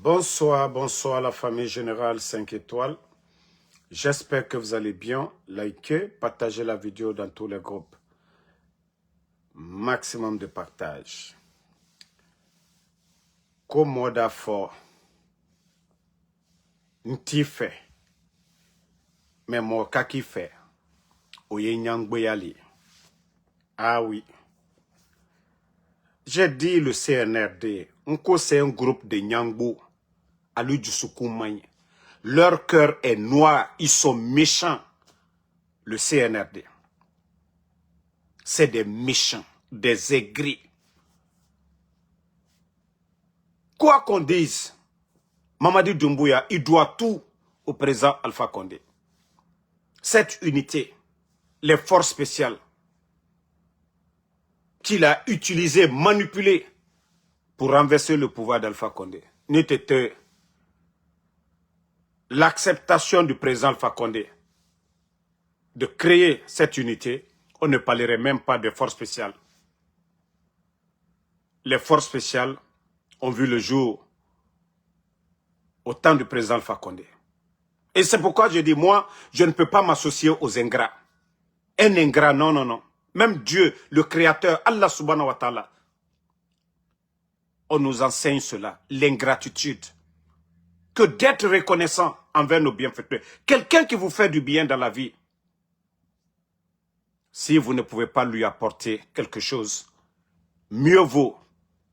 Bonsoir, bonsoir la famille générale 5 étoiles. J'espère que vous allez bien. Likez, partagez la vidéo dans tous les groupes. Maximum de partage. Komoda fort. Nti fait. Mais moi kaki fait. Oye nyangboyali. Ah oui. J'ai dit le CNRD. Nko c'est un groupe de Nyangbo. Alu Djoussoukoumagne. Leur cœur est noir. Ils sont méchants. Le CNRD. C'est des méchants. Des aigris. Quoi qu'on dise, Mamadi Doumbouya, il doit tout au président Alpha Condé. Cette unité, les forces spéciales, qu'il a utilisées, manipulées pour renverser le pouvoir d'Alpha Condé, n'était été l'acceptation du président Alpha Condé de créer cette unité, on ne parlerait même pas des forces spéciales. Les forces spéciales ont vu le jour au temps du président Alpha Condé. Et c'est pourquoi je dis, moi, je ne peux pas m'associer aux ingrats. Un ingrat, non, non, non. Même Dieu, le Créateur, Allah subhanahu wa ta'ala, on nous enseigne cela, l'ingratitude. Que d'être reconnaissant envers nos bienfaiteurs. Quelqu'un qui vous fait du bien dans la vie, si vous ne pouvez pas lui apporter quelque chose, mieux vaut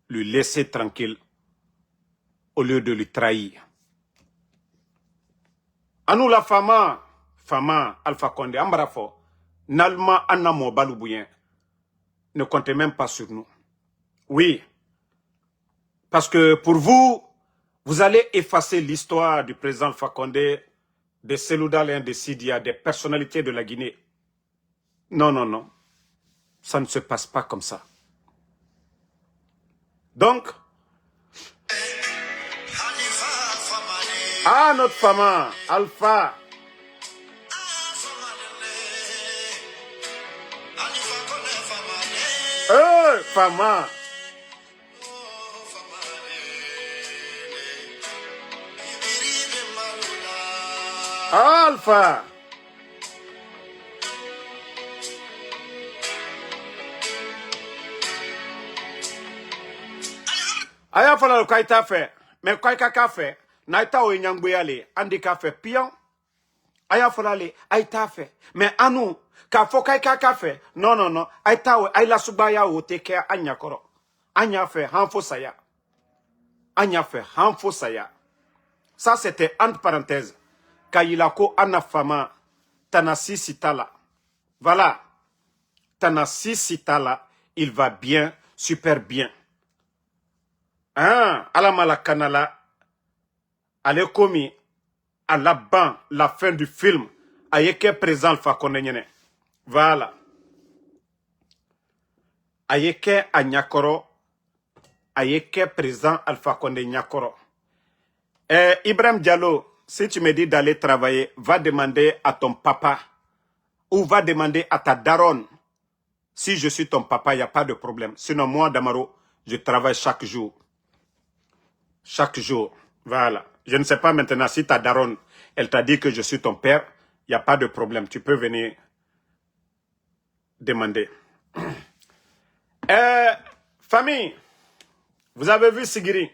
lui laisser tranquille au lieu de lui trahir. Anou la fama Alpha Condé, Ambarafo, Nalma Anamo Baloubouen, ne comptez même pas sur nous. Oui, parce que pour vous, vous allez effacer l'histoire du président Alpha Condé, de Selouda Léon de Sidia, des personnalités de la Guinée. Non, non, non. Ça ne se passe pas comme ça. Donc, notre femme, Alpha. Fama. Alpha. Aya fala ko ita fait, mais ko ka fait, na ita o nyangboyale, andi ka fait pion. Aya fala le aita fait, mais anu ka fo ka fait. Non non non, aita o ay la subaya o te ke anya koro. Anya fait hanfo saya. Anya fait hanfo saya. Ça c'était entre parenthèses. Kayilako anafama tanasi sitala. Voilà. Tanasi sitala, il va bien, super bien. Alamala kanala, ale komi à la ban, la fin du film, ayeke présent Alpha Condé nyene. Voilà. Ayeke a nyakoro, ayeke présent Alpha Condé nyakoro. Ibrahim Diallo, si tu me dis d'aller travailler, va demander à ton papa ou va demander à ta daronne. Si je suis ton papa, il n'y a pas de problème. Sinon, moi, Damaro, je travaille chaque jour. Chaque jour. Voilà. Je ne sais pas maintenant si ta daronne, elle t'a dit que je suis ton père, il n'y a pas de problème. Tu peux venir demander. Famille, vous avez vu Sigiri.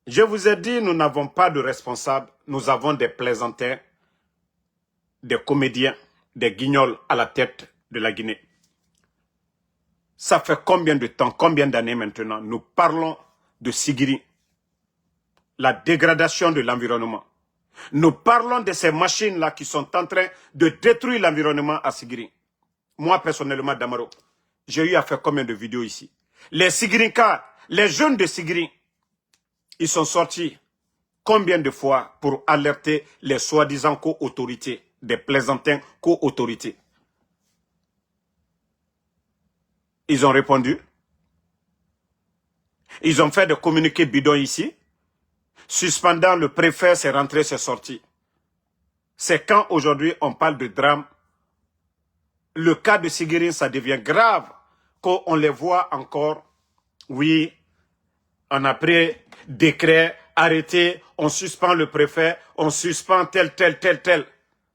Je vous ai dit, nous n'avons pas de responsables. Nous avons des plaisantins, des comédiens, des guignols à la tête de la Guinée. Ça fait combien de temps, combien d'années maintenant, nous parlons de Sigiri, la dégradation de l'environnement. Nous parlons de ces machines-là qui sont en train de détruire l'environnement à Sigiri. Moi, personnellement, Damaro, j'ai eu à faire combien de vidéos ici? Les Sigirinkas, les jeunes de Sigiri, ils sont sortis combien de fois pour alerter les soi-disant co-autorités, des plaisantins co-autorités? Ils ont répondu. Ils ont fait des communiqués bidons ici. Suspendant le préfet, c'est rentré, c'est sorti. C'est quand aujourd'hui on parle de drame, le cas de Sigiri, ça devient grave, qu'on les voit encore. Oui, on a pris décret, arrêter, on suspend le préfet, on suspend tel.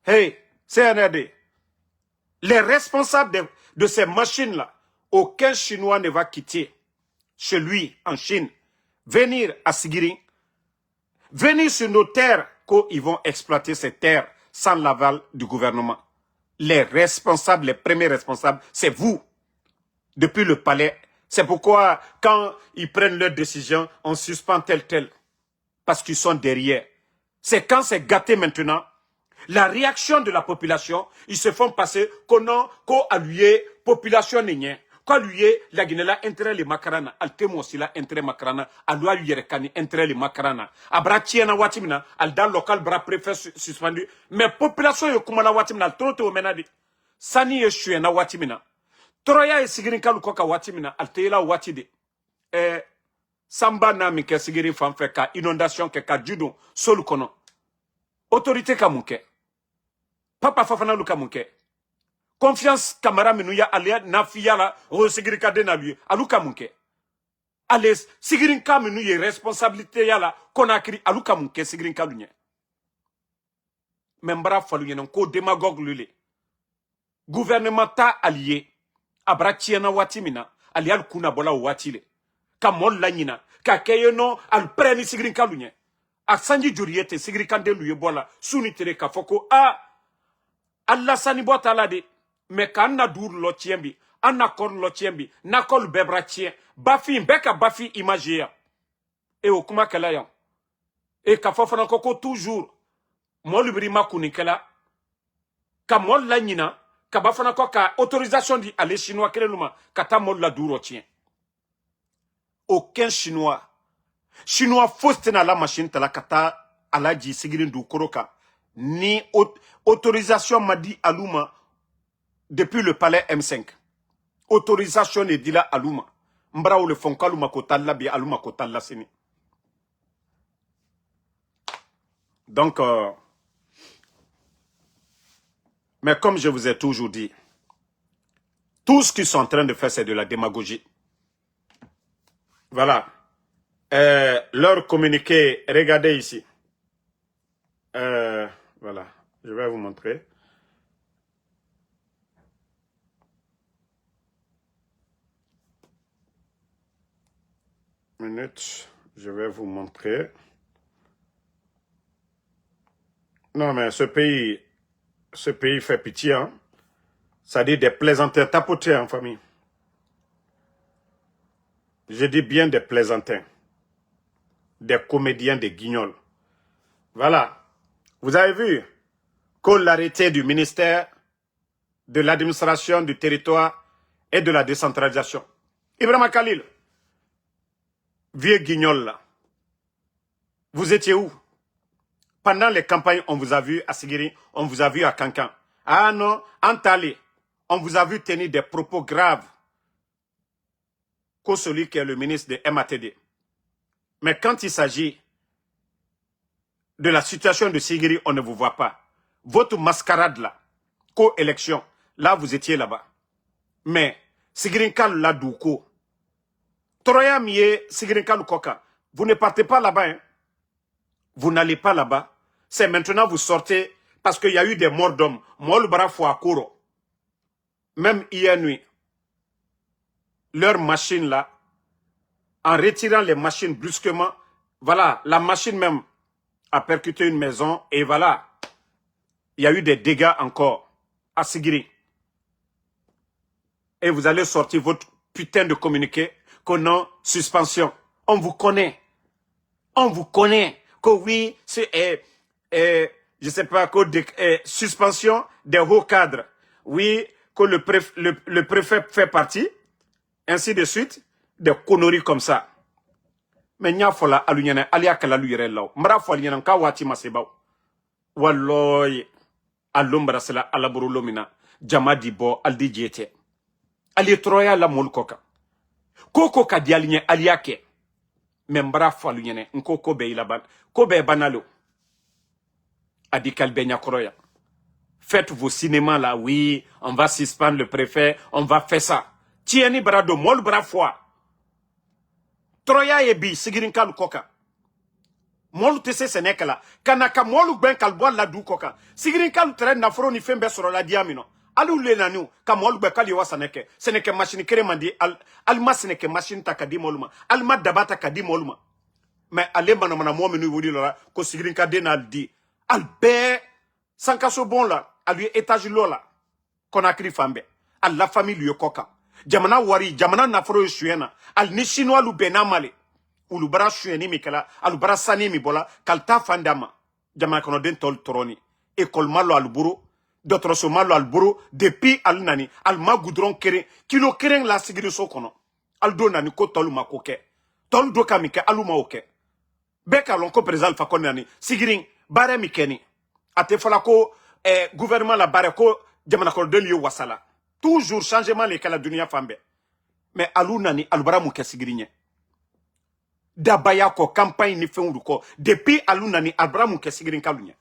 Hey, CNRD, les responsables de ces machines-là, aucun Chinois ne va quitter chez lui en Chine, venir à Sigiri, venir sur nos terres, qu'ils vont exploiter ces terres sans l'aval du gouvernement. Les responsables, les premiers responsables, c'est vous, depuis le palais. C'est pourquoi, quand ils prennent leurs décisions, on suspend tel. Parce qu'ils sont derrière. C'est quand c'est gâté maintenant, la réaction de la population, ils se font passer qu'on a lui population n'est Quand lui la Guinée là intérêt les macarana, al temo aussi là intérêt macarana, al loi lui rekani intérêt les macarana. Abra tiena watimina, al dans local bras préfet suspendu. Mais population yo kuma la watimina, al trote au menadi. Sani ye chue na watimina. Troya e sigirin kalu koka watimina, al teela watide. Samba na mi ke sigirin fanfe ka inondation ke ka judo solu kono. Autorité ka munke. Papa fafana luka munke. Confiance camara menuya alia na fiyala o sigiri ka dena lui aluka munke. Ale sigirin ka menuye responsabilité yala konakri aluka munke sigirin ka lunye. Membra falu yenon ko démagogue lule. Gouvernement ta allié abra tiena watimina alial kuna bola watile. Ka mol lanyina ka keyeno al preni sigirin ka lunye. A sanji juriete sigiri kande luye bola suni tere ka foko Allah sani bota la de mais quand na dur lo tiembi anna kor lo tiembi na kol bebra tien bafi beka bafi imagia e o kuma kala yan e ka fofana koko toujours mol brima kunikela ka mol la nyina ka bafana ko ka autorisation di aller chinois keleluma kata mol la duro tien aucun chinois faustena la machine tala kata alaji sigirin du koroka ni autorisation m'a dit aluma depuis le palais M5. Autorisation ne dit là aluma. Mbra ou le fonkaluma kotalla bi aluma kotalla sini. Donc mais comme je vous ai toujours dit, tout ce qu'ils sont en train de faire c'est de la démagogie. Voilà. Leur communiqué, regardez ici. Voilà, je vais vous montrer. Minute, je vais vous montrer. Non, mais ce pays fait pitié, hein. Ça dit des plaisantins tapotés en famille. Je dis bien des plaisantins. Des comédiens, des guignols. Voilà. Vous avez vu que l'arrêté du ministère de l'administration du territoire et de la décentralisation. Ibrahima Khalil, vieux guignol là, vous étiez où? Pendant les campagnes, on vous a vu à Sigiri, on vous a vu à Kankan. Ah non, en Tali, on vous a vu tenir des propos graves que celui qui est le ministre de MATD. Mais quand il s'agit de la situation de Sigiri, on ne vous voit pas. Votre mascarade là, co-élection, là vous étiez là-bas. Mais Sigirinkal la douko, Troya miye Sigirinkal koka, vous ne partez pas là-bas. Hein? Vous n'allez pas là-bas. C'est maintenant vous sortez parce qu'il y a eu des morts d'hommes. Mol barafou à Koro. Même hier nuit, leur machine là, en retirant les machines brusquement, voilà, la machine même a percuté une maison et voilà, il y a eu des dégâts encore à Sigiri. Et vous allez sortir votre putain de communiqué qu'on a suspension. On vous connaît. On vous connaît. Que oui, c'est, je sais pas, que suspension des hauts cadres. Oui, que le préfet fait partie. Ainsi de suite. Des conneries comme ça. Mais nya fola alunyana alia kala luyere law mara fo alunyana ka wati maseba walloy alumbra sala alaburu lomina jamadi bo aldi jete ali troya la mol koka koko ka dialinye aliake membra fo alunyana nkoko be ilaban ko be banalo adi kalbe nyakoroya. Faites vos cinémas là, oui, on va suspendre le préfet, on va faire ça. Tieni brado mol bra foi. Troya ebi sigirin kalu koka. Molu tese senekala. Kanaka molu ben kalboa la du koka. Sigirin kalu tere nafro ni fembe soro la diamino. Alu le nanu. Ka molu ben kali wa saneke. Seneke machine kere mandi. Alma seneke machine ta kadi moluma. Alma dabata kadi moluma. Mais ale manamana mo menu wudi lora. Ko sigirin ka dena di. Albe. Sankaso bon la. Alu étage lola. Konakri fambe. Al la famille lui koka. Jamana wari. Jamana nafro yusuena. Al ni chinois lu benamale. Ulubara shuyeni mikela, alubara sani mi bola, kalta fandama. Jamana kono den tol toroni. Ekol malo alburu, dotroso malo alburu, depuis al nani, al ma goudron kere, kilo keren la sigiri so kono. Al do nani ko tolu makoke. Tolu do kamike, aluma oke. Beka lonko prezal fakon nani, sigirin, bare mikeni. Ate fola ko, gouvernement la bare ko, jamana kono den liyo wasala. Toujours changement le kala dunia fambe. Mais alu nani, alubara muke sigirinye. Dabaya ko campagne ni fengu ko depuis aluna ni Abraham ke sigirin kalunya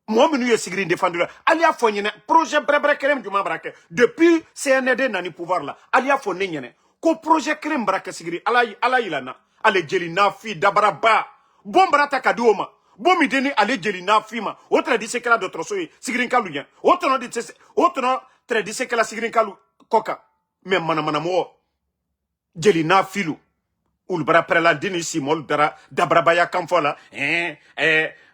mo menu ye sigirin défendre alia fonyene projet brebre kerem du mabrake depuis CND nani pouvoir là alia fonyene ko projet kerem brake sigiri ala ilana ale jeli na fi dabara ba bon brata kaduoma bon mi deni ale jeli na fi ma autre dit c'est que la d'autres soyi sigirin kalunya autre dit c'est autre très dit c'est que la sigirin kalu koka même manamana mo jeli na filu Ulbara prela dini simol dara dabrabaya kamfola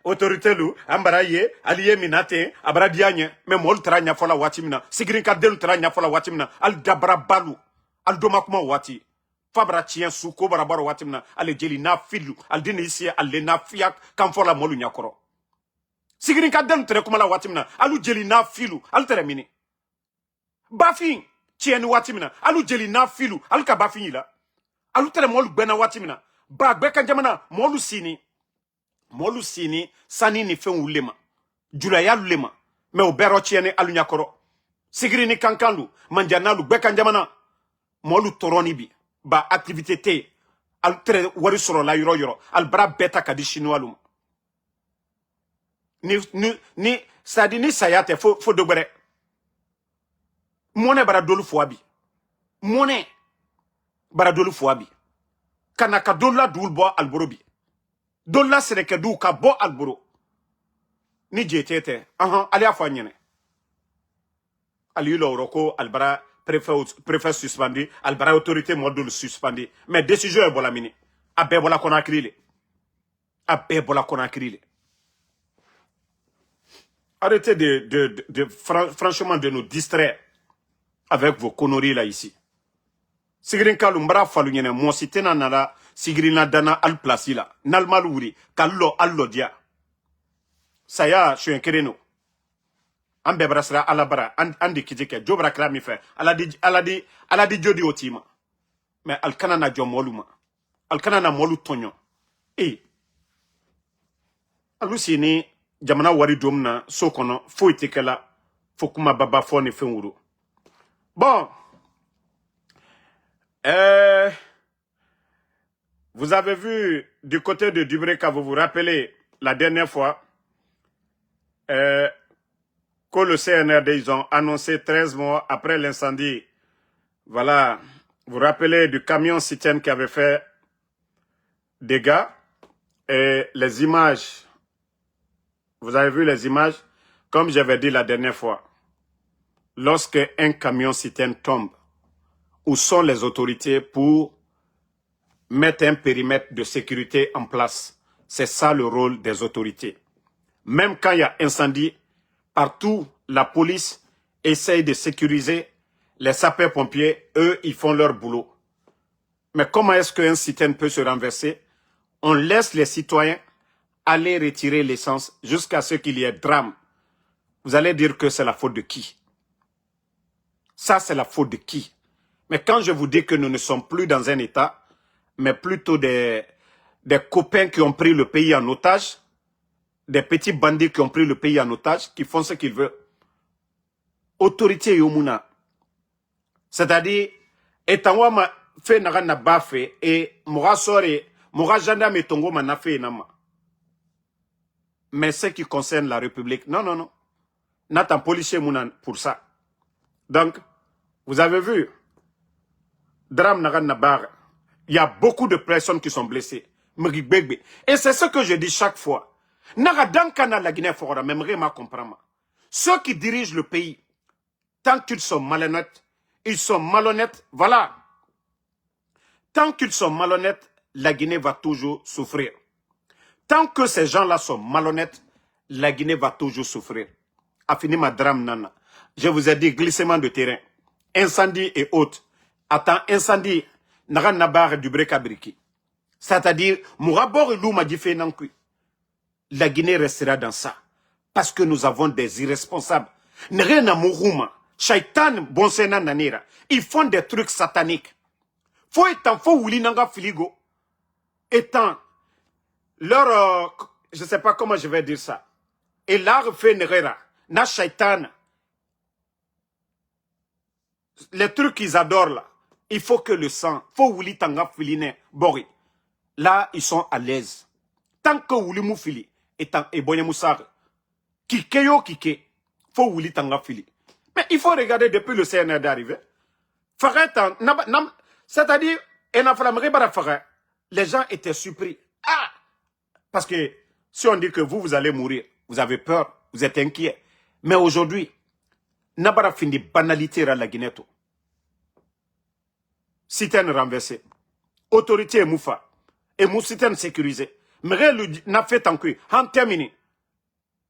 autorité lu ambara ye aliye minate abara dianye mais mol tra nya fola watimina sigrin ka delu tra nya fola watimina al dabrabalu al domakuma wati fabra tien suko barabaro watimina al jeli na filu al dini isi al na fiak kamfola molu nya koro sigrin ka delu tra kuma la watimina alu jeli na filu al tere mini bafin tien watimina alu jeli na filu al ka bafin la alu tere molu gbena watimina ba gbeka jamana molu sini sani ni fen wulema julaya lulema me obero chiene alu nyakoro sigiri ni kankanlu manjana lu gbeka jamana molu toroni bi ba activité te alu tere wari soro la yoro al bra beta kadi chinois lu ni sadi ni sayate fo dogbere mone bara dolu foabi mone bara dolu foabi kanaka dolla dulbo alborobi dolla sereke du ka bo alboro ni jetete ali afanyene ali lo roko albara préfet suspendu albara autorité module suspendu mais décision e bola mini abe bola konakrile arrêtez franchement de nous distraire avec vos conneries là ici. Sigirin kalu mbara falu nyene mo sitena nala sigirina dana al place la nalmal wuri kallo allo dia saya shuen kereno ambe brasra alabara andi kijike jobra krami fe aladi jodi otima mais alkana na jomoluma alkana na molu tonyo alusini jamana wari domna sokono fo itekela fokuma baba foni fenwuru bon. Vous avez vu du côté de Dubreka, vous vous rappelez la dernière fois que le CNRD, ils ont annoncé 13 mois après l'incendie. Voilà, vous vous rappelez du camion citerne qui avait fait dégâts et les images. Vous avez vu les images? Comme j'avais dit la dernière fois, lorsque un camion citerne tombe, où sont les autorités pour mettre un périmètre de sécurité en place? C'est ça le rôle des autorités. Même quand il y a incendie, partout, la police essaye de sécuriser. Les sapeurs-pompiers, eux, ils font leur boulot. Mais comment est-ce qu'un citerne peut se renverser? On laisse les citoyens aller retirer l'essence jusqu'à ce qu'il y ait drame. Vous allez dire que c'est la faute de qui? Ça, c'est la faute de qui? Mais quand je vous dis que nous ne sommes plus dans un État, mais plutôt des copains qui ont pris le pays en otage, des petits bandits qui ont pris le pays en otage, qui font ce qu'ils veulent. Autorité Yomuna. C'est-à-dire, étant ma fait n'a pas fait, et mora sore, mora gendarme et tongo n'a fait nama. Mais ce qui concerne la République, non. N'attend policier Mounan pour ça. Donc, vous avez vu, drame Nagan Nabar, il y a beaucoup de personnes qui sont blessées. Et c'est ce que je dis chaque fois. Naga dankana la Guinée fora, même ma comprendre. Ceux qui dirigent le pays, tant qu'ils sont malhonnêtes, ils sont malhonnêtes, voilà. Tant qu'ils sont malhonnêtes, la Guinée va toujours souffrir. Tant que ces gens-là sont malhonnêtes, la Guinée va toujours souffrir. Afini ma drame nana. Je vous ai dit glissement de terrain, incendie et autres. Attends, incendie, naga nabar du brekabriki. C'est-à-dire, mourabor et louma di fait nankui. La Guinée restera dans ça. Parce que nous avons des irresponsables. Nerena mourouma, shaitan bonsena nanira. Ils font des trucs sataniques. Faut étant, faut ouli nanga filigo. Étant, leur, je sais pas comment je vais dire ça. Et l'art fait nerera. Na shaitan. Les trucs qu'ils adorent là. Il faut que le sang, faut ouli tanga filine, bori. Là, ils sont à l'aise. Tant que ouli mou fili, et bonye moussar. Kike yo kike, faut ouli tanga fili. Mais il faut regarder depuis le CNR d'arriver. C'est-à-dire, les gens étaient surpris. Ah! Parce que si on dit que vous allez mourir, vous avez peur, vous êtes inquiet. Mais aujourd'hui, Nabara fini banalité à la Guinée. Citerne renversée. Autorité moufa. Et mou citerne sécurisée. Mais n'a fait en cuit. En terminé.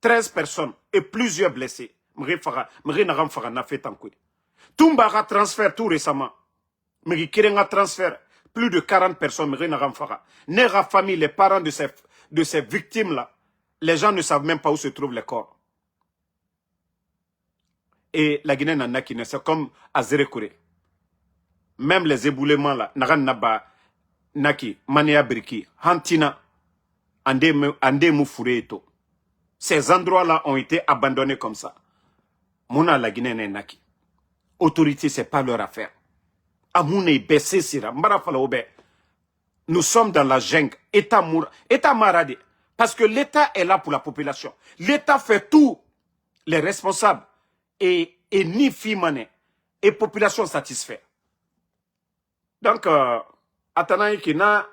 13 personnes et plusieurs blessés. N'a fait en cuit. Tumbara transfert tout récemment. Mais qui a transfert plus de 40 personnes. Nera famille, les parents de ces victimes-là. Les gens ne savent même pas où se trouvent les corps. Et la Guinée n'en a qui ne c'est comme à Zérekouré. Même les éboulements là, Naran Naba, Naki, Mania Briki, Hantina, Ande Moufureto. Ces endroits-là ont été abandonnés comme ça. Mouna la Guinée n'est Naki. Autorité, c'est pas leur affaire. Amoune baissé sira, Mbarafala Obe. Nous sommes dans la jungle, État maradé. Parce que l'État est là pour la population. L'État fait tout. Les responsables et ni Fimane et population satisfaite. Donc, Atanaï qui n'a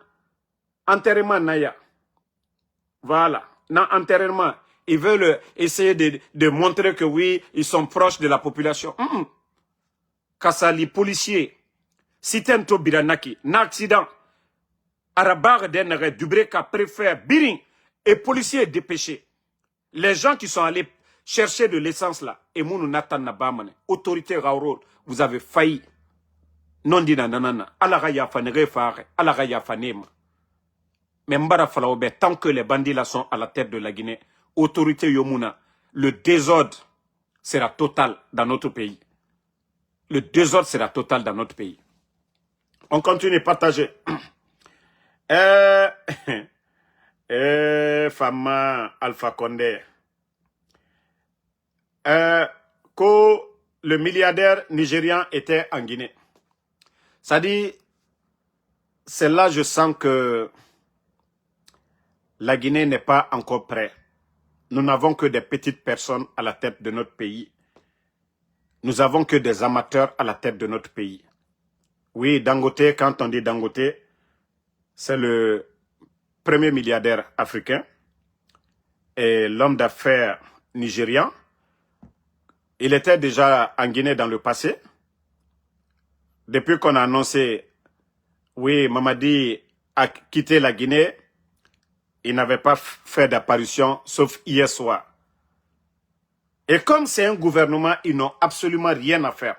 enterrement naya. Voilà. Dans enterrement, ils veulent essayer de montrer que oui, ils sont proches de la population. Kassali, policiers, Sitento Biranaki, n'accident, Arabar d'Enere, Dubreka, préfère, Birin, et policiers dépêchés. Les gens qui sont allés chercher de l'essence là, et Mounou Nathan Nabamane, autorité Raouro, vous avez failli. Non dit nanana, Alaraya Fanere Fare, Alaraya Fanema. Mais Mbara Falaobe, tant que les bandits là sont à la tête de la Guinée, autorité Yomuna, le désordre sera total dans notre pays. Le désordre sera total dans notre pays. On continue à partager. Fama Alpha Condé. Que le milliardaire nigérian était en Guinée. Ça dit, c'est là je sens que la Guinée n'est pas encore prête. Nous n'avons que des petites personnes à la tête de notre pays. Nous n'avons que des amateurs à la tête de notre pays. Oui, Dangote, quand on dit Dangote, c'est le premier milliardaire africain et l'homme d'affaires nigérian. Il était déjà en Guinée dans le passé. Depuis qu'on a annoncé, oui, Mamadi a quitté la Guinée, il n'avait pas fait d'apparition, sauf hier soir. Et comme c'est un gouvernement, ils n'ont absolument rien à faire.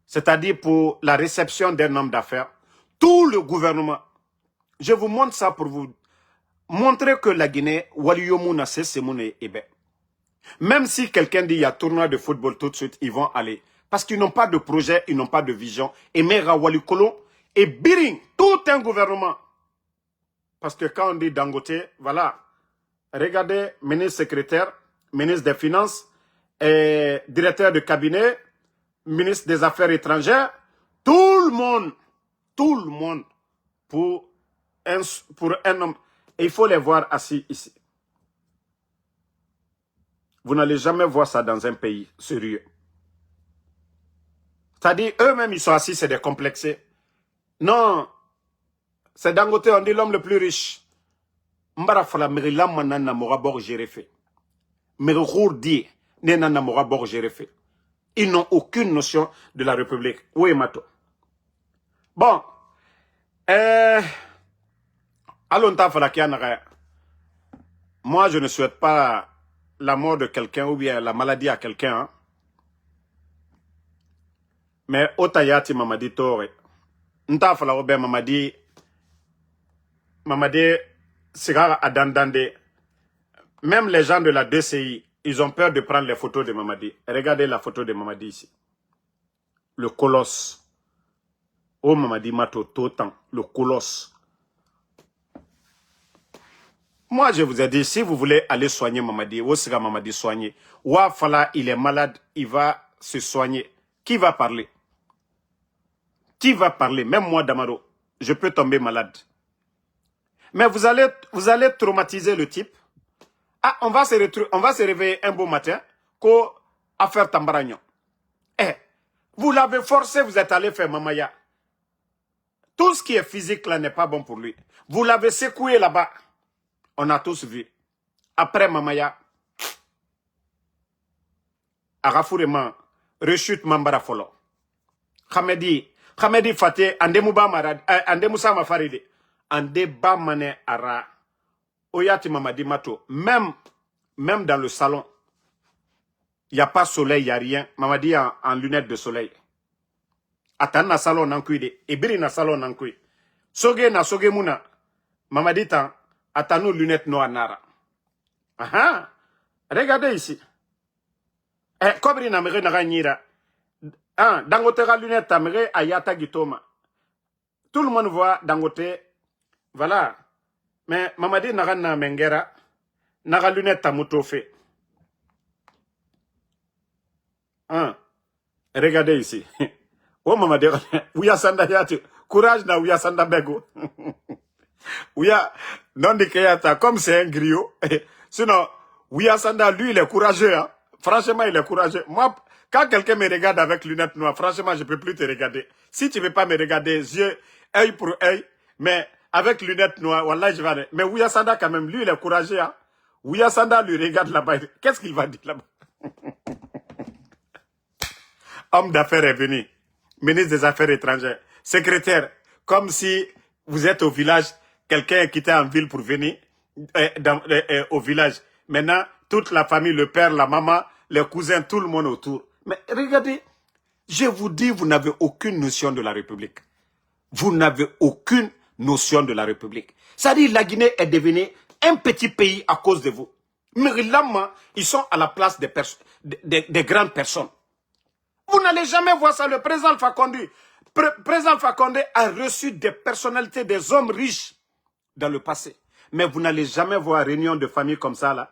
C'est-à-dire pour la réception d'un homme d'affaires, tout le gouvernement, je vous montre ça pour vous montrer que la Guinée, Waliyomuna, c'est Semoune Ebe. Même si quelqu'un dit il y a tournoi de football tout de suite, ils vont aller. Parce qu'ils n'ont pas de projet, ils n'ont pas de vision. Et Mera Walikolo et Biring, tout un gouvernement. Parce que quand on dit Dangote, voilà. Regardez, ministre secrétaire, ministre des Finances, et directeur de cabinet, ministre des Affaires étrangères, tout le monde pour un homme. Et il faut les voir assis ici. Vous n'allez jamais voir ça dans un pays sérieux. C'est-à-dire, eux-mêmes, ils sont assis, c'est des complexés. Non, C'est Dangote, on dit l'homme le plus riche. Mbara fala mirilam manana morabor jéréfé. Mirirour dit, nenana morabor jéréfé. Ils n'ont aucune notion de la République. Oui, Mato. Bon. Alonta fala moi, je ne souhaite pas la mort de quelqu'un ou bien la maladie à quelqu'un. Hein. Mais Otayati Mamadi Tore. Nta fala Robert Mamadi Sigara Adandande. Même les gens de la DCI, ils ont peur de prendre les photos de Mamadi. Regardez la photo de Mamadi ici. Le colosse. Oh Mamadi Mato Totan, le colosse. Moi, je vous ai dit, si vous voulez aller soigner Mamadi, où sera Mamadi soigné? Ouafala, il est malade, il va se soigner. Qui va parler? Qui va parler? Même moi, Damaro, je peux tomber malade. Mais vous allez traumatiser le type. Ah, on va se réveiller un beau matin, qu'au affaire Tambaragnon. Eh, vous l'avez forcé, vous êtes allé faire Mamaya. Tout ce qui est physique là n'est pas bon pour lui. Vous l'avez secoué là-bas. On a tous vu. Après Mamaya, Arafourement, rechute Mambara Folo. Khamedi Fateh, Andemouba Marad, Andemoussa Mafaride, Andeba Mane Ara, Oyati Mamadi Mato, même dans le salon, il n'y a pas soleil, il n'y a rien. Mamadi en lunettes de soleil. Atan na salon nankuide, Ibiri na salon nankui. Soge na soge muna, Mamadi tan, Atano lunettes noires nara. Ah, regardez ici. Eh, Kobri na mere nara nyira. Ah, Dangote ra lunettes ta mere ayata gitoma. Tout le monde voit Dangote. Voilà. Mais Mamadi nara na mengera. Nara lunettes ta mutofe. Ah, regardez ici. Oh Mamadi, ouya sanda yatu. Courage na ouya sanda bego. Ouya, non de Kayata, comme c'est un griot. Sinon, Ouya Sanda, lui, il est courageux. Hein. Franchement, il est courageux. Moi, quand quelqu'un me regarde avec lunettes noires, franchement, je ne peux plus te regarder. Si tu ne veux pas me regarder, yeux, œil pour œil, mais avec lunettes noires, wallah, je vais aller. Mais Ouya Sanda, quand même, lui, il est courageux. Hein. Ouya Sanda lui regarde là-bas. Qu'est-ce qu'il va dire là-bas? Homme d'affaires est venu. Ministre des Affaires étrangères. Secrétaire. Comme si vous êtes au village. Quelqu'un est quitté en ville pour venir au village. Maintenant, toute la famille, le père, la maman, les cousins, tout le monde autour. Mais regardez, je vous dis, vous n'avez aucune notion de la République. Vous n'avez aucune notion de la République. C'est-à-dire la Guinée est devenue un petit pays à cause de vous. Mais là, ils sont à la place des grandes personnes. Vous n'allez jamais voir ça. Le président Alpha Condé, président Alpha Condé a reçu des personnalités, des hommes riches dans le passé. Mais vous n'allez jamais voir réunion de famille comme ça, là.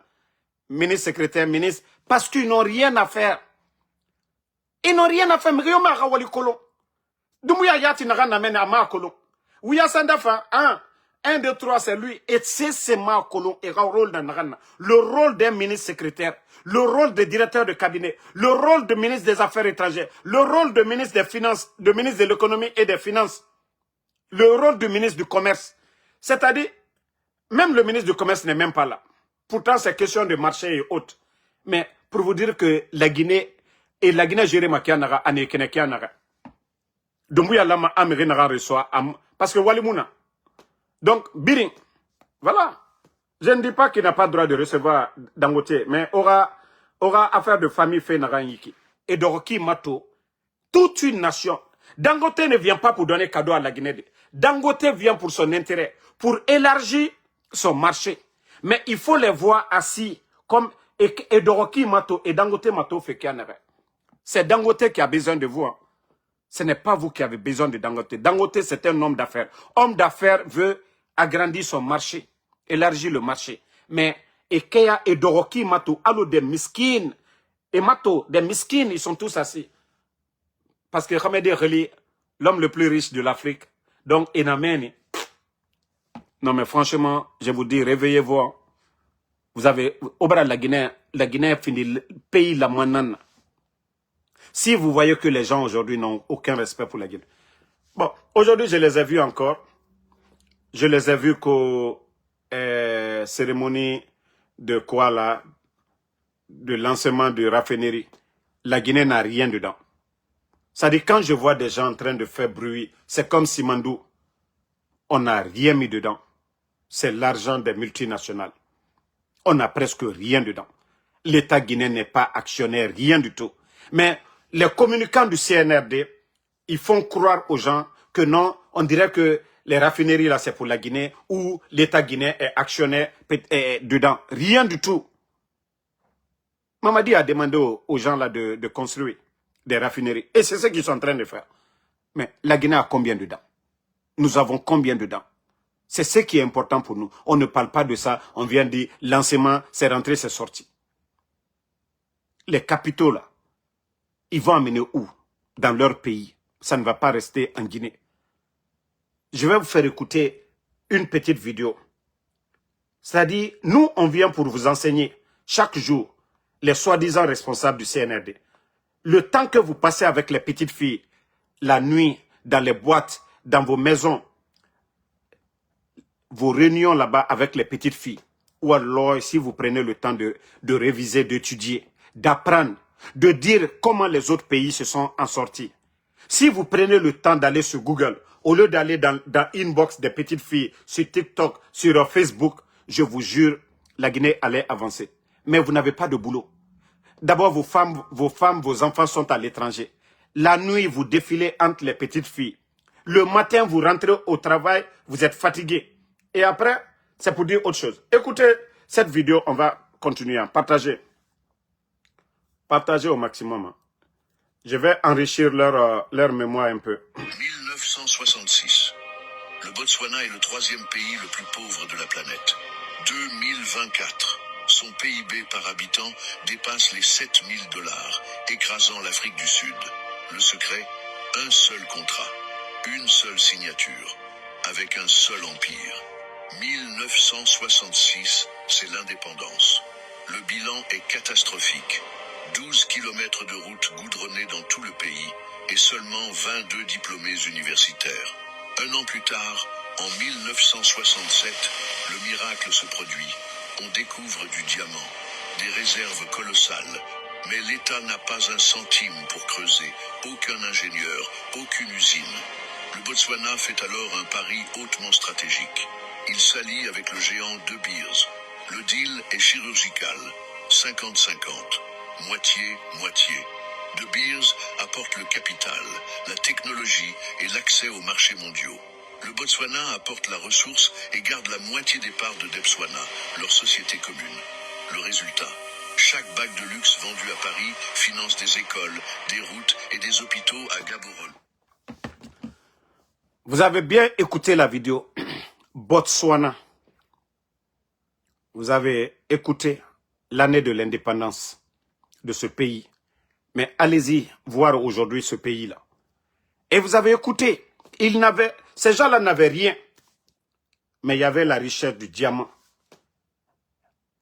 Ministre, secrétaire, ministre, parce qu'ils n'ont rien à faire. Ils n'ont rien à faire. Mais Rioma Rawali Kolon. Dumouya Yati Naran Namen Ama Kolon. Ouya Sandafa, 1, 2, 3, c'est lui. Et c'est Ma Kolon et rôle dans Naran. Le rôle d'un ministre secrétaire, le rôle de directeur de cabinet, le rôle de ministre des Affaires étrangères, le rôle de ministre des Finances, de ministre de l'économie et des Finances, le rôle du ministre du Commerce. C'est-à-dire, même le ministre du Commerce n'est même pas là. Pourtant, c'est question de marché et autres. Mais pour vous dire que la Guinée, et la Guinée gérée Makianara, Anekenekianara. Dumbuya Lama Amirinara reçoit, parce que Walimouna. Donc, Biring, voilà. Je ne dis pas qu'il n'a pas le droit de recevoir Dangote, mais aura affaire de famille fait Naranyiki. Et Doroki Mato, toute une nation. Dangote ne vient pas pour donner cadeau à la Guinée. Dangote vient pour son intérêt, pour élargir son marché. Mais il faut les voir assis comme Edoroki Mato et Dangote Mato fait Kianere. C'est Dangote qui a besoin de vous. Hein. Ce n'est pas vous qui avez besoin de Dangote. Dangote, c'est un homme d'affaires. Homme d'affaires veut agrandir son marché, élargir le marché. Mais Ekeya et Doroki Mato, allo des miskines, et Mato, des miskines, ils sont tous assis. Parce que Khamedi Reli, l'homme le plus riche de l'Afrique, donc Enameni. Non mais franchement, je vous dis, réveillez-vous. Hein. Vous avez, au bras de la Guinée fini le pays la manane. Si vous voyez que les gens aujourd'hui n'ont aucun respect pour la Guinée. Bon, aujourd'hui je les ai vus encore. Je les ai vus qu'aux cérémonies de quoi là, de lancement de raffinerie. La Guinée n'a rien dedans. Ça dit quand je vois des gens en train de faire bruit, c'est comme Simandou. On n'a rien mis dedans. C'est l'argent des multinationales. On n'a presque rien dedans. L'État guinéen n'est pas actionnaire, rien du tout. Mais les communicants du CNRD, ils font croire aux gens que non, on dirait que les raffineries là c'est pour la Guinée ou l'État guinéen est actionnaire dedans. Rien du tout. Mamadi a demandé aux gens là de construire des raffineries. Et c'est ce qu'ils sont en train de faire. Mais la Guinée a combien dedans? Nous avons combien dedans? C'est ce qui est important pour nous. On ne parle pas de ça. On vient dire lancement, c'est rentré, c'est sorti. Les capitaux là, ils vont amener où? Dans leur pays. Ça ne va pas rester en Guinée. Je vais vous faire écouter une petite vidéo. C'est-à-dire, nous, on vient pour vous enseigner chaque jour les soi-disant responsables du CNRD. Le temps que vous passez avec les petites filles, la nuit, dans les boîtes, dans vos maisons, vos réunions là-bas avec les petites filles, ou alors si vous prenez le temps de réviser, d'étudier, d'apprendre, de dire comment les autres pays se sont en sortis. Si vous prenez le temps d'aller sur Google, au lieu d'aller dans l'inbox des petites filles, sur TikTok, sur Facebook, je vous jure, la Guinée allait avancer. Mais vous n'avez pas de boulot. D'abord, vos femmes, vos enfants sont à l'étranger. La nuit, vous défilez entre les petites filles. Le matin, vous rentrez au travail, vous êtes fatigué. Et après, c'est pour dire autre chose. Écoutez cette vidéo, on va continuer à partager. Partagez au maximum. Hein. Je vais enrichir leur mémoire un peu. 1966. Le Botswana est le 3e pays le plus pauvre de la planète. 2024. Son PIB par habitant dépasse les 7 000 $, écrasant l'Afrique du Sud. Le secret, un seul contrat, une seule signature, avec un seul empire. 1966, c'est l'indépendance. Le bilan est catastrophique. 12 kilomètres de routes goudronnées dans tout le pays et seulement 22 diplômés universitaires. Un an plus tard, en 1967, le miracle se produit. On découvre du diamant, des réserves colossales, mais l'État n'a pas un centime pour creuser, aucun ingénieur, aucune usine. Le Botswana fait alors un pari hautement stratégique. Il s'allie avec le géant De Beers. Le deal est chirurgical, 50-50, moitié-moitié. De Beers apporte le capital, la technologie et l'accès aux marchés mondiaux. Le Botswana apporte la ressource et garde la moitié des parts de Debswana, leur société commune. Le résultat, chaque bague de luxe vendue à Paris finance des écoles, des routes et des hôpitaux à Gaborone. Vous avez bien écouté la vidéo. Botswana. Vous avez écouté l'année de l'indépendance de ce pays. Mais allez-y voir aujourd'hui ce pays-là. Et vous avez écouté. Ces gens-là n'avaient rien. Mais il y avait la richesse du diamant.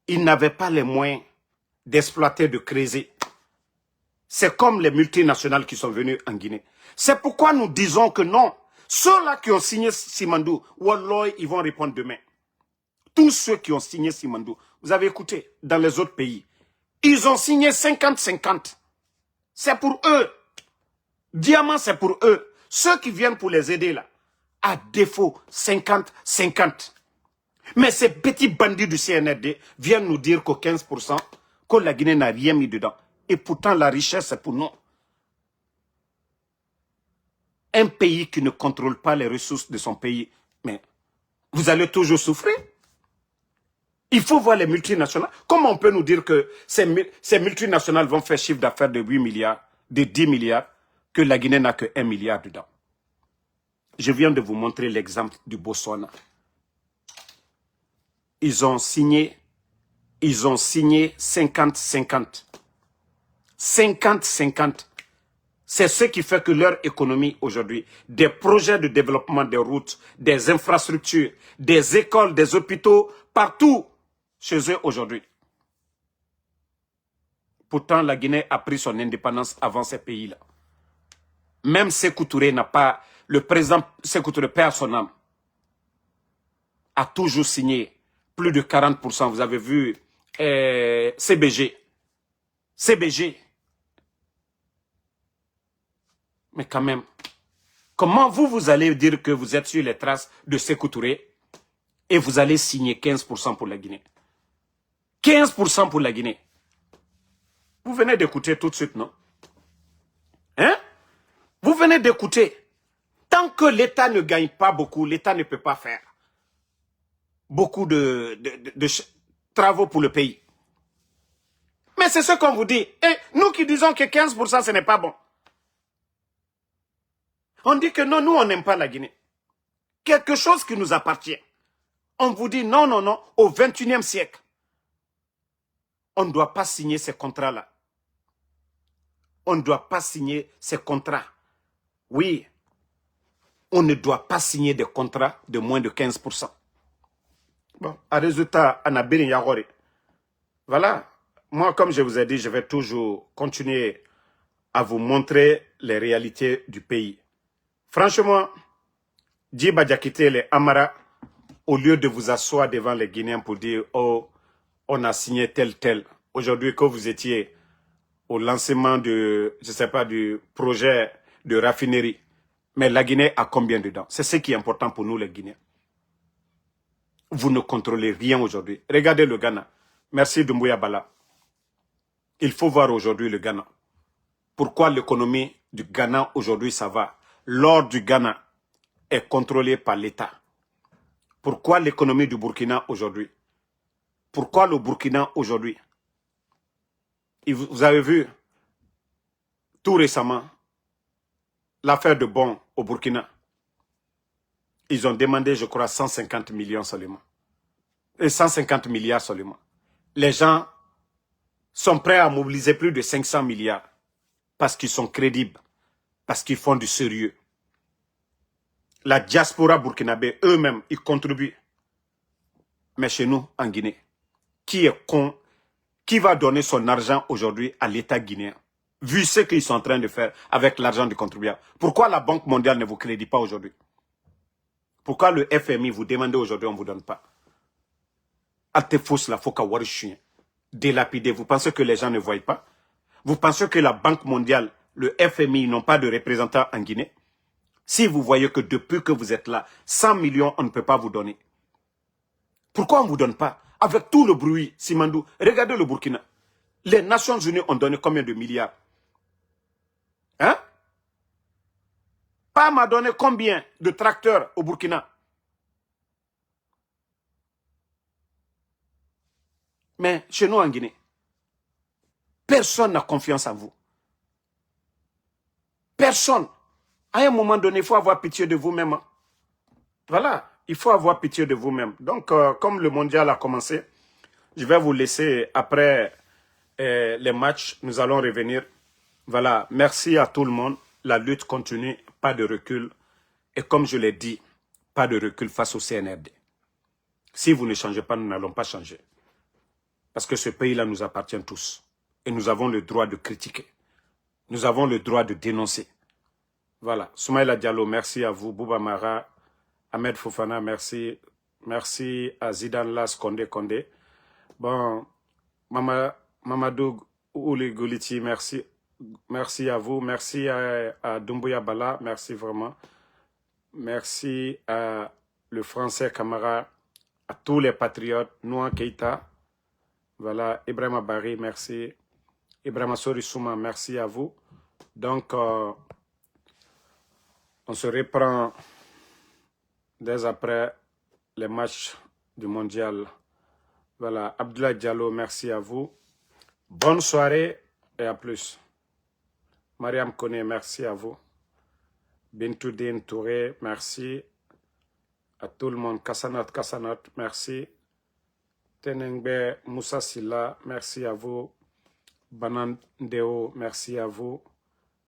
Ils n'avaient pas les moyens d'exploiter, de creuser. C'est comme les multinationales qui sont venues en Guinée. C'est pourquoi nous disons que non. Ceux-là qui ont signé Simandou, Wallah, ils vont répondre demain. Tous ceux qui ont signé Simandou, vous avez écouté, dans les autres pays, ils ont signé 50-50. C'est pour eux. Diamant, c'est pour eux. Ceux qui viennent pour les aider là, à défaut, 50-50. Mais ces petits bandits du CNRD viennent nous dire qu'au 15%, que la Guinée n'a rien mis dedans. Et pourtant, la richesse, c'est pour nous. Un pays qui ne contrôle pas les ressources de son pays, mais vous allez toujours souffrir. Il faut voir les multinationales. Comment on peut nous dire que ces multinationales vont faire chiffre d'affaires de 8 milliards, de 10 milliards, que la Guinée n'a que 1 milliard dedans? Je viens de vous montrer l'exemple du Botswana. Ils ont signé 50-50. 50-50. C'est ce qui fait que leur économie aujourd'hui, des projets de développement des routes, des infrastructures, des écoles, des hôpitaux, partout chez eux aujourd'hui. Pourtant, la Guinée a pris son indépendance avant ces pays-là. Même Sékou Touré n'a pas, le président Sékou Touré perd son âme. a toujours signé plus de 40%. Vous avez vu CBG. CBG. Mais quand même, comment vous allez dire que vous êtes sur les traces de Sékou Touré et vous allez signer 15% pour la Guinée? 15% pour la Guinée. Vous venez d'écouter tout de suite, non? Hein? Vous venez d'écouter. Tant que l'État ne gagne pas beaucoup, l'État ne peut pas faire beaucoup de travaux pour le pays. Mais c'est ce qu'on vous dit. Et nous qui disons que 15%, ce n'est pas bon. On dit que non, nous, on n'aime pas la Guinée. Quelque chose qui nous appartient. On vous dit non, non, non, au 21e siècle. On ne doit pas signer ces contrats-là. On ne doit pas signer ces contrats. Oui, on ne doit pas signer des contrats de moins de 15%. Bon, à résultat, Anabini Yagori. Voilà. Moi, comme je vous ai dit, je vais toujours continuer à vous montrer les réalités du pays. Franchement, Djiba Diakité, les Amara, au lieu de vous asseoir devant les Guinéens pour dire « Oh, on a signé tel. » Aujourd'hui, que vous étiez au lancement de, je sais pas, du projet de raffinerie. Mais la Guinée a combien dedans? C'est ce qui est important pour nous, les Guinéens. Vous ne contrôlez rien aujourd'hui. Regardez le Ghana. Merci Doumbouya Bala. Il faut voir aujourd'hui le Ghana. Pourquoi l'économie du Ghana aujourd'hui ça va? L'or du Ghana est contrôlé par l'État. Pourquoi l'économie du Burkina aujourd'hui? Pourquoi le Burkina aujourd'hui? Vous avez vu tout récemment l'affaire de Bon au Burkina. Ils ont demandé, je crois, 150 millions seulement. Et 150 milliards seulement. Les gens sont prêts à mobiliser plus de 500 milliards parce qu'ils sont crédibles, parce qu'ils font du sérieux. La diaspora burkinabé, eux-mêmes, ils contribuent. Mais chez nous, en Guinée, qui est con, qui va donner son argent aujourd'hui à l'État guinéen, vu ce qu'ils sont en train de faire avec l'argent du contribuable? Pourquoi la Banque mondiale ne vous crédit pas aujourd'hui? Pourquoi le FMI vous demande aujourd'hui, on ne vous donne pas? Altefous la foka warishien. Délapidé. Vous pensez que les gens ne voient pas? Vous pensez que la Banque mondiale, le FMI n'ont pas de représentants en Guinée? Si vous voyez que depuis que vous êtes là, 100 millions, on ne peut pas vous donner. Pourquoi on ne vous donne pas? Avec tout le bruit, Simandou, regardez le Burkina. Les Nations Unies ont donné combien de milliards? Hein? PAM a donné combien de tracteurs au Burkina? Mais chez nous en Guinée, personne n'a confiance en vous. Personne. À un moment donné, il faut avoir pitié de vous-même. Voilà, il faut avoir pitié de vous-même. Donc, comme le mondial a commencé, je vais vous laisser après les matchs. Nous allons revenir. Voilà, merci à tout le monde. La lutte continue, pas de recul. Et comme je l'ai dit, pas de recul face au CNRD. Si vous ne changez pas, nous n'allons pas changer. Parce que ce pays-là nous appartient tous. Et nous avons le droit de critiquer. Nous avons le droit de dénoncer. Voilà. Soumaïla Diallo, merci à vous. Bouba Mara, Ahmed Fofana, merci. Merci à Zidane Las Condé. Bon, Mamadou Ouli Gouliti, merci. Merci à vous. Merci à Doumbouya Bala. Merci vraiment. Merci à le Français Camara, à tous les patriotes. Noa Keita. Voilà. Ibrahima Bari, merci. Ibrahima Sorissouma, merci à vous. Donc, on se reprend dès après les matchs du mondial. Voilà. Abdoulaye Diallo, merci à vous. Bonne soirée et à plus. Mariam Kone, merci à vous. Bintoudine Touré, merci. À tout le monde. Kassanat, merci. Tenengbe Moussa Silla, merci à vous. Banandeo, merci à vous.